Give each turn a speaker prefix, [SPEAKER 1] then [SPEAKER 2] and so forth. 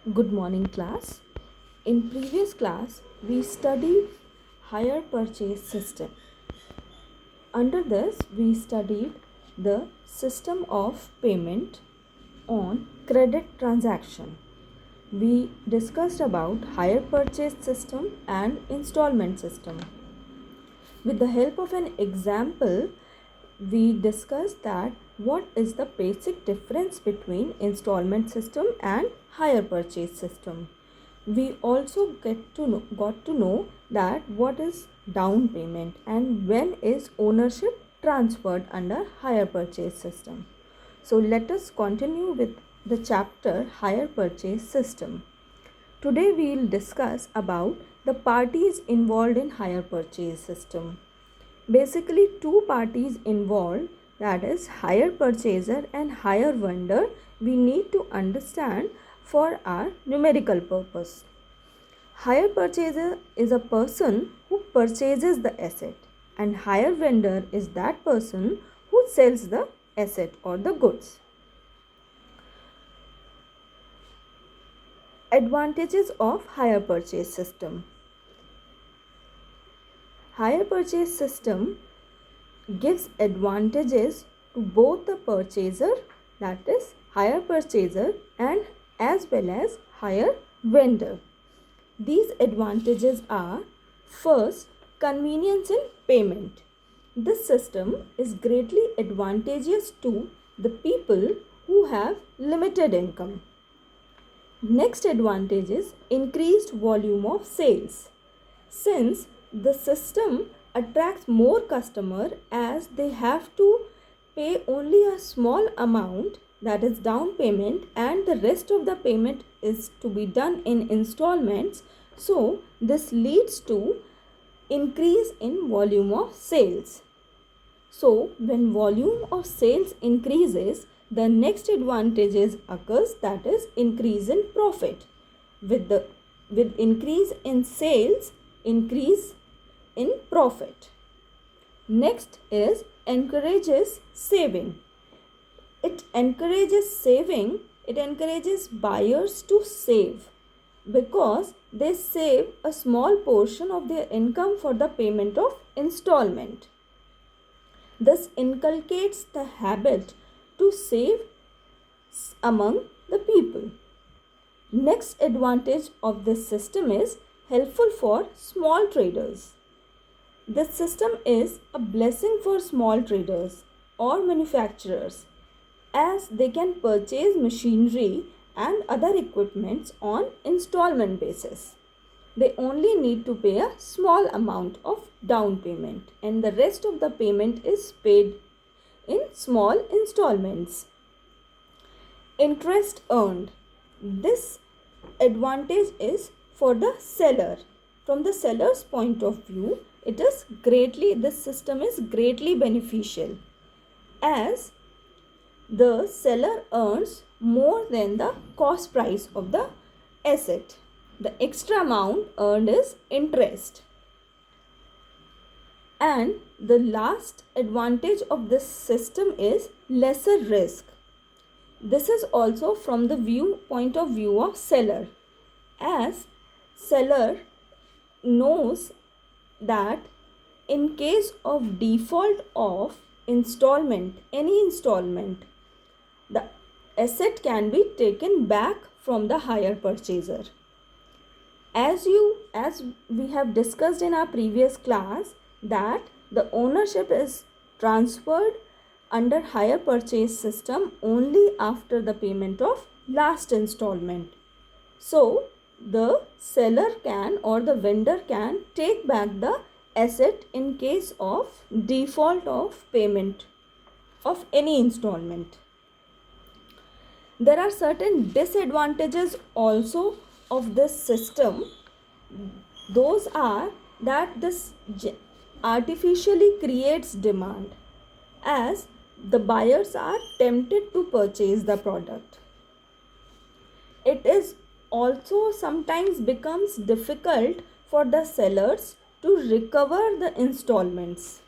[SPEAKER 1] Good morning, class. In previous class, we studied hire purchase system. Under this, we studied the system of payment on credit transaction. We discussed about hire purchase system and installment system. With the help of an example, we discussed that what is the basic difference between installment system and hire purchase system. We also got to know that what is down payment and when is ownership transferred under hire purchase system. So let us continue with the chapter hire purchase system. Today we will discuss about the parties involved in hire purchase system. Basically, two parties involved, that is hire purchaser and hire vendor, we need to understand for our numerical purpose. Hire purchaser is a person who purchases the asset and hire vendor is that person who sells the asset or the goods. Advantages of hire purchase system. Hire purchase system gives advantages to both the purchaser, that is hire purchaser, and as well as hire vendor. These advantages are: first, convenience in payment. This system is greatly advantageous to the people who have limited income. Next advantage is increased volume of sales. Since the system attracts more customer as they have to pay only a small amount, that is down payment, and the rest of the payment is to be done in installments. So this leads to increase in volume of sales. So when volume of sales increases, the next advantages occurs, that is increase in profit. With increase in sales, increase in profit. Next is encourages saving. It encourages saving. It encourages buyers to save because they save a small portion of their income for the payment of installment. This inculcates the habit to save among the people. Next advantage of this system is helpful for small traders. This system is a blessing for small traders or manufacturers as they can purchase machinery and other equipments on installment basis. They only need to pay a small amount of down payment and the rest of the payment is paid in small installments. Interest earned. This advantage is for the seller. From the seller's point of view, this system is greatly beneficial as the seller earns more than the cost price of the asset. The extra amount earned is interest. And the last advantage of this system is lesser risk. This is also from the point of view of seller, as seller knows that in case of default of any installment, the asset can be taken back from the hire purchaser. As we have discussed in our previous class, that the ownership is transferred under hire purchase system only after the payment of last installment. So the seller can or the vendor can take back the asset in case of default of payment of any installment. There are certain disadvantages also of this system. Those are that this artificially creates demand as the buyers are tempted to purchase the product. It is also sometimes becomes difficult for the sellers to recover the installments.